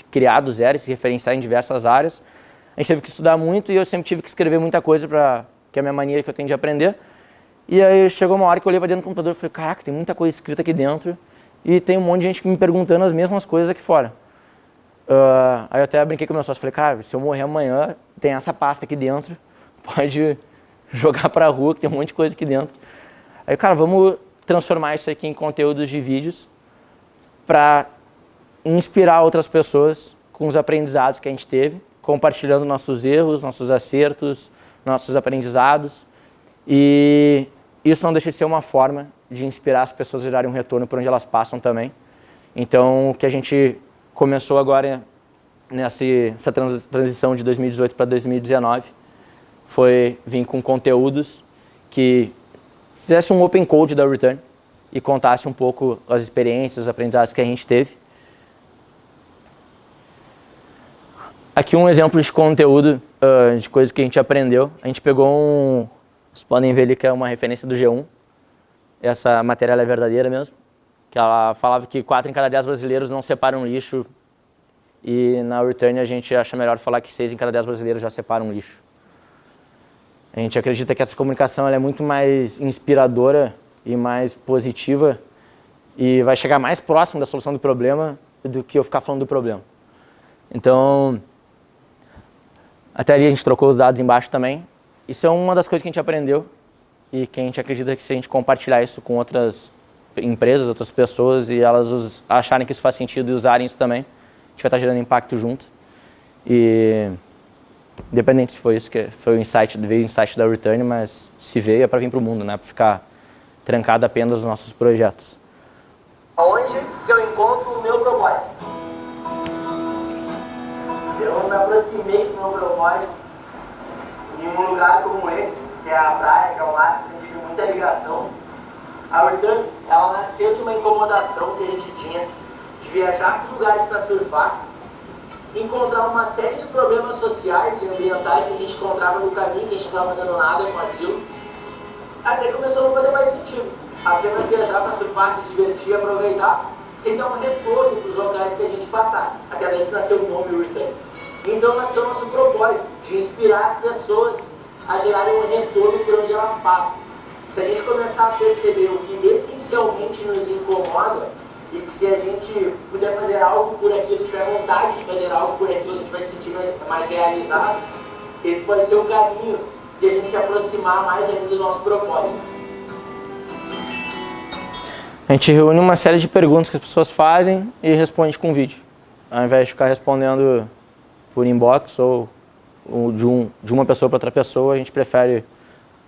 criar do zero e se referenciar em diversas áreas. A gente teve que estudar muito e eu sempre tive que escrever muita coisa, que é a minha mania que eu tenho de aprender. E aí chegou uma hora que eu olhei para dentro do computador e falei, caraca, tem muita coisa escrita aqui dentro e tem um monte de gente me perguntando as mesmas coisas aqui fora. Aí eu até brinquei com o meu sócio, falei, cara, se eu morrer amanhã, tem essa pasta aqui dentro, pode jogar pra rua, que tem um monte de coisa aqui dentro. Aí, cara, vamos transformar isso aqui em conteúdos de vídeos para inspirar outras pessoas com os aprendizados que a gente teve, compartilhando nossos erros, nossos acertos, nossos aprendizados. E isso não deixa de ser uma forma de inspirar as pessoas a gerarem um retorno por onde elas passam também. Então, o que a gente começou agora nessa transição de 2018 para 2019 foi vir com conteúdos que fizesse um open code da Return e contasse um pouco as experiências, os aprendizados que a gente teve. Aqui um exemplo de conteúdo, de coisas que a gente aprendeu. A gente pegou vocês podem ver ali que é uma referência do G1. Essa matéria é verdadeira mesmo. Que ela falava que 4 em cada 10 brasileiros não separam lixo. E na Return a gente acha melhor falar que 6 em cada 10 brasileiros já separam lixo. A gente acredita que essa comunicação ela é muito mais inspiradora e mais positiva e vai chegar mais próximo da solução do problema do que eu ficar falando do problema. Então, Até ali a gente trocou os dados embaixo também. Isso é uma das coisas que a gente aprendeu e que a gente acredita que se a gente compartilhar isso com outras empresas, outras pessoas e elas acharem que isso faz sentido e usarem isso também, a gente vai estar gerando impacto junto. E independente se foi isso que foi o insight, veio o insight da Return, mas se veio é para vir para o mundo, né? Para ficar trancado apenas nos nossos projetos. Onde que eu encontro o meu propósito? Eu me aproximei do meu propósito em um lugar como esse, que é a praia, que é o mar, que eu tive muita ligação. A Return, ela nasceu de uma incomodação que a gente tinha de viajar para os lugares para surfar, encontrar uma série de problemas sociais e ambientais que a gente encontrava no caminho, que a gente não estava fazendo nada com aquilo, até que começou a não fazer mais sentido. Apenas viajar para surfar, se divertir, aproveitar, sem dar um retorno para os locais que a gente passasse. Até daí que nasceu o nome Return. Então nasceu o nosso propósito, de inspirar as pessoas a gerarem um retorno por onde elas passam. Se a gente começar a perceber o que essencialmente nos incomoda, e que se a gente puder fazer algo por aquilo, tiver vontade de fazer algo por aquilo, a gente vai se sentir mais realizado, esse pode ser o caminho de a gente se aproximar mais ainda do nosso propósito. A gente reúne uma série de perguntas que as pessoas fazem e responde com vídeo. Ao invés de ficar respondendo por inbox ou de uma pessoa para outra pessoa, a gente prefere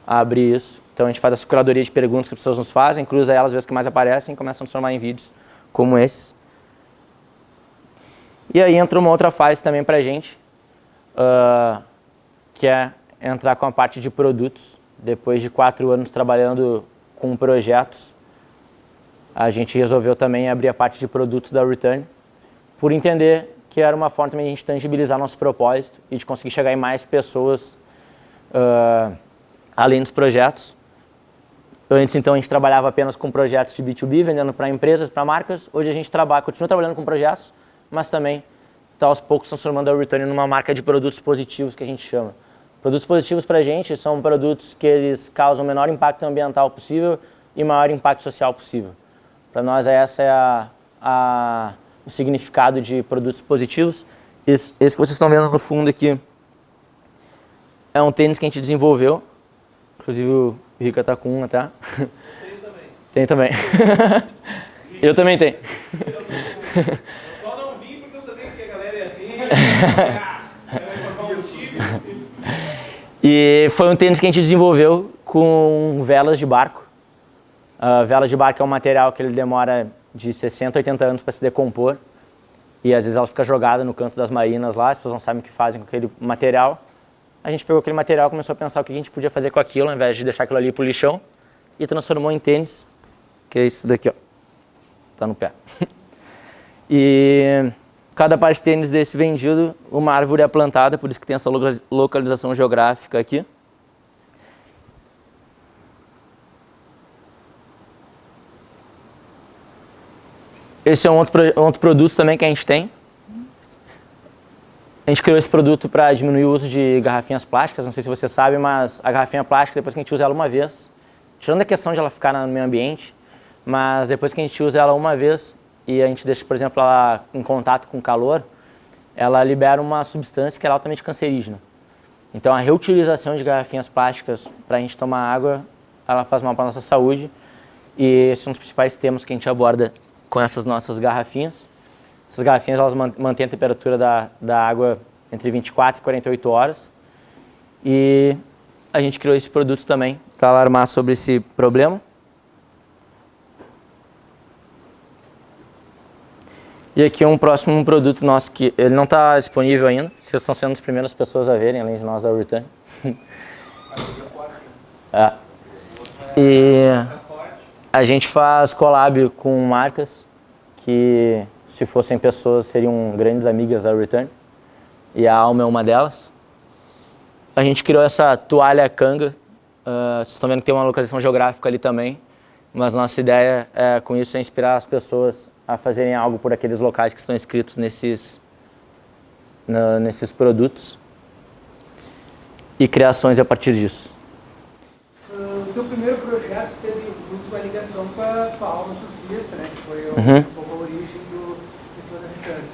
abrir isso. Então a gente faz essa curadoria de perguntas que as pessoas nos fazem, cruza elas, vê as que mais aparecem e começa a transformar em vídeos como esse. E aí entra uma outra fase também pra gente, que é entrar com a parte de produtos. Depois de 4 anos trabalhando com projetos, a gente resolveu também abrir a parte de produtos da Return, por entender que era uma forma também de a gente tangibilizar nosso propósito e de conseguir chegar em mais pessoas além dos projetos. Antes, então, a gente trabalhava apenas com projetos de B2B, vendendo para empresas, para marcas. Hoje a gente continua trabalhando com projetos, mas também está aos poucos transformando a Return numa marca de produtos positivos, que a gente chama. Produtos positivos para a gente são produtos que eles causam o menor impacto ambiental possível e maior impacto social possível. Para nós, essa é o significado de produtos positivos. Esse que vocês estão vendo no fundo aqui é um tênis que a gente desenvolveu. Inclusive o Rica tá com um até. Tem também. Eu também tenho. Eu só não vim porque eu sabia que a galera ia vir. E foi um tênis que a gente desenvolveu com velas de barco. Vela de barco é um material que ele demora de 60 a 80 anos para se decompor. E às vezes ela fica jogada no canto das marinas lá, as pessoas não sabem o que fazem com aquele material. A gente pegou aquele material e começou a pensar o que a gente podia fazer com aquilo, ao invés de deixar aquilo ali pro lixão, e transformou em tênis, que é isso daqui, ó. Tá no pé. E cada par de tênis desse vendido, uma árvore é plantada, por isso que tem essa localização geográfica aqui. Esse é um outro produto também que a gente tem. A gente criou esse produto para diminuir o uso de garrafinhas plásticas, não sei se você sabe, mas a garrafinha plástica, depois que a gente usa ela uma vez, tirando a questão de ela ficar no meio ambiente, mas depois que a gente usa ela uma vez e a gente deixa, por exemplo, ela em contato com calor, ela libera uma substância que é altamente cancerígena. Então a reutilização de garrafinhas plásticas para a gente tomar água, ela faz mal para a nossa saúde, e esse é um dos principais temas que a gente aborda com essas nossas garrafinhas. Essas garrafinhas elas mantêm a temperatura da água entre 24 e 48 horas. E a gente criou esse produto também para alarmar sobre esse problema. E aqui é um próximo produto nosso que ele não está disponível ainda. Vocês estão sendo as primeiras pessoas a verem, além de nós da Return. E a gente faz collab com marcas que, se fossem pessoas, seriam grandes amigas da Return, e a Alma é uma delas. A gente criou essa toalha Kanga, vocês estão vendo que tem uma localização geográfica ali também, mas nossa ideia com isso é inspirar as pessoas a fazerem algo por aqueles locais que estão escritos nesses produtos e criações a partir disso. O teu primeiro projeto teve muito uma ligação com a Alma Surfista, né, que foi um pouco a origem do toda a Return.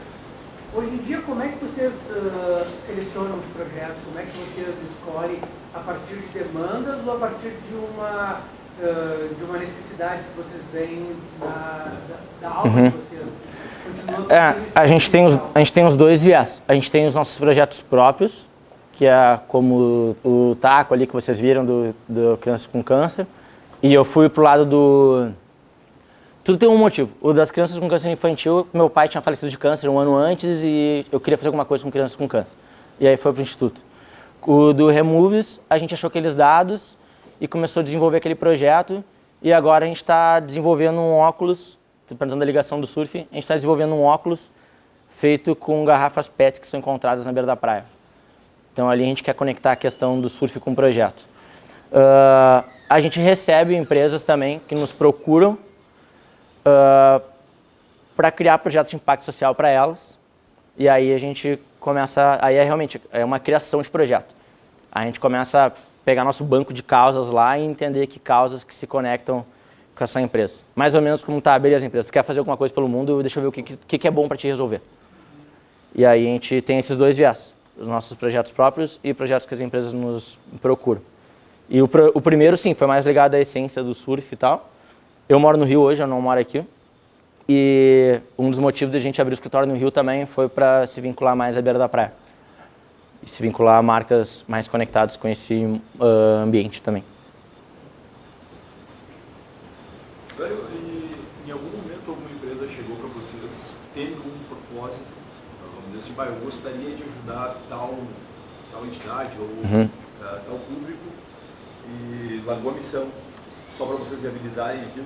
Hoje em dia, como é que vocês selecionam os projetos? Como é que vocês escolhem a partir de demandas ou a partir de uma necessidade que vocês veem da alma de vocês? A gente tem os dois viés. A gente tem os nossos projetos próprios, que é como o taco ali que vocês viram do Crianças com Câncer. E eu fui pro lado do... Tudo tem um motivo. O das crianças com câncer infantil, meu pai tinha falecido de câncer um ano antes e eu queria fazer alguma coisa com crianças com câncer. E aí foi pro instituto. O do Removes, a gente achou aqueles dados e começou a desenvolver aquele projeto. E agora a gente está desenvolvendo um óculos, perguntando a ligação do surf, a gente está desenvolvendo um óculos feito com garrafas PET que são encontradas na beira da praia. Então ali a gente quer conectar a questão do surf com o projeto. A gente recebe empresas também que nos procuram para criar projetos de impacto social para elas. E aí a gente começa, aí realmente uma criação de projeto. A gente começa a pegar nosso banco de causas lá e entender que causas que se conectam com essa empresa. Mais ou menos como tá, beleza, empresa, tu quer fazer alguma coisa pelo mundo, deixa eu ver o que é bom para te resolver. E aí a gente tem esses dois viés, os nossos projetos próprios e projetos que as empresas nos procuram. E o primeiro, sim, foi mais ligado à essência do surf e tal. Eu moro no Rio hoje, eu não moro aqui. E um dos motivos da gente abrir o escritório no Rio também foi para se vincular mais à beira da praia. E se vincular a marcas mais conectadas com esse ambiente também. E em algum momento alguma empresa chegou para vocês tendo um propósito, vamos dizer assim, eu gostaria de ajudar tal entidade ou tal público e largou a missão só para vocês viabilizarem aquilo?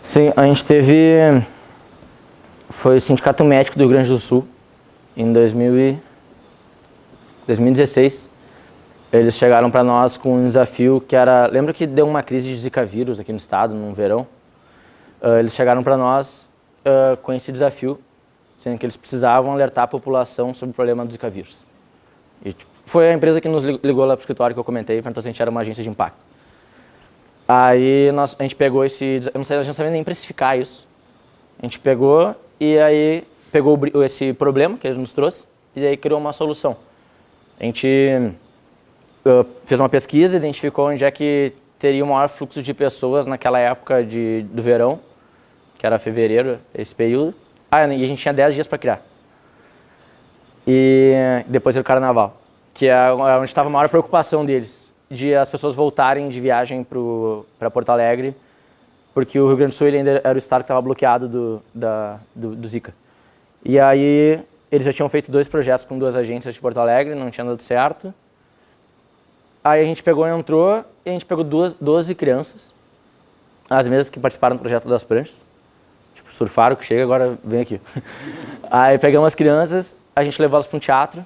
Sim, a gente teve... Foi o Sindicato Médico do Rio Grande do Sul, em 2016. Eles chegaram para nós com um desafio que era... Lembra que deu uma crise de Zika vírus aqui no estado, no verão? Eles chegaram para nós com esse desafio, sendo que eles precisavam alertar a população sobre o problema do Zika vírus. E, foi a empresa que nos ligou lá para o escritório que eu comentei, perguntou se a gente era uma agência de impacto. Aí a gente pegou a gente não sabia nem precificar isso. A gente pegou e aí pegou esse problema que ele nos trouxe e aí criou uma solução. A gente fez uma pesquisa, identificou onde é que teria o maior fluxo de pessoas naquela época do verão, que era fevereiro, esse período. E a gente tinha 10 dias para criar. E depois do carnaval, que é onde estava a maior preocupação deles, de as pessoas voltarem de viagem para Porto Alegre, porque o Rio Grande do Sul ele ainda era o estado que estava bloqueado do Zika. E aí eles já tinham feito 2 projetos com 2 agências de Porto Alegre, não tinha dado certo. Aí a gente pegou e entrou, e a gente pegou 12 crianças, as mesmas que participaram do projeto das pranchas, tipo, surfaram, que chega, agora vem aqui. Aí pegamos as crianças, a gente levou elas para um teatro,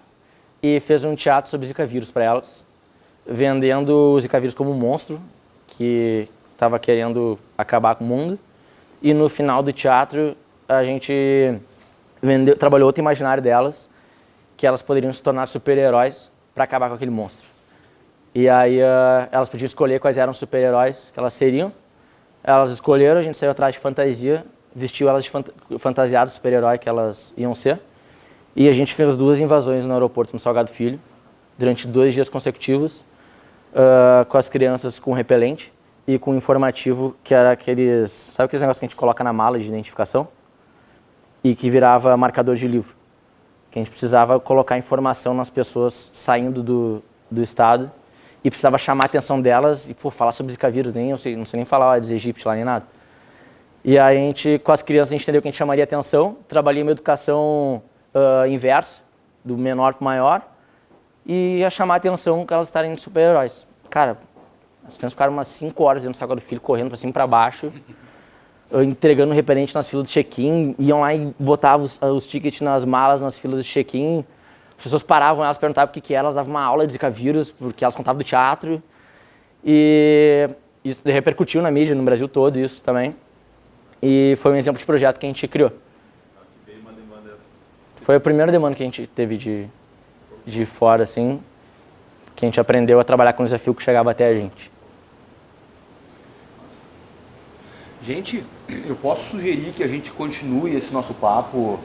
e fez um teatro sobre Zika vírus para elas, vendendo o Zika vírus como um monstro que estava querendo acabar com o mundo. E no final do teatro a gente trabalhou outro imaginário delas, que elas poderiam se tornar super-heróis para acabar com aquele monstro. E aí elas podiam escolher quais eram os super-heróis que elas seriam. Elas escolheram, a gente saiu atrás de fantasia, vestiu elas de fantasiado super-herói que elas iam ser. E a gente fez 2 invasões no aeroporto no Salgado Filho, durante 2 dias consecutivos, com as crianças com repelente e com informativo, que era aqueles... Sabe aqueles negócios que a gente coloca na mala de identificação? E que virava marcador de livro. Que a gente precisava colocar informação nas pessoas saindo do estado e precisava chamar a atenção delas e, falar sobre Zika vírus, não sei nem falar de Egipte lá nem nada. E aí a gente, com as crianças, a gente entendeu que a gente chamaria atenção, trabalhei uma educação inversa, do menor para o maior, e ia chamar a atenção que elas estarem de super-heróis. Cara, as crianças ficaram umas 5 horas dentro do Salgado Filho, correndo para cima e para baixo, entregando repelente nas filas do check-in, iam lá e botavam os tickets nas malas, nas filas do check-in. As pessoas paravam, elas perguntavam o que era, elas davam uma aula de Zika vírus, porque elas contavam do teatro. E isso repercutiu na mídia, no Brasil todo, isso também. E foi um exemplo de projeto que a gente criou. Foi a primeira demanda que a gente teve de fora, assim, que a gente aprendeu a trabalhar com o desafio que chegava até a gente. Gente, eu posso sugerir que a gente continue esse nosso papo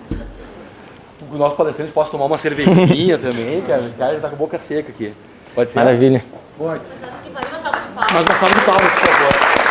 o nosso palestrante possa tomar uma cervejinha também, cara. O cara já tá com a boca seca aqui. Pode ser? Maravilha. Pode. Mas acho que vale uma salva de palmas. Mas uma salva de palmas, por favor.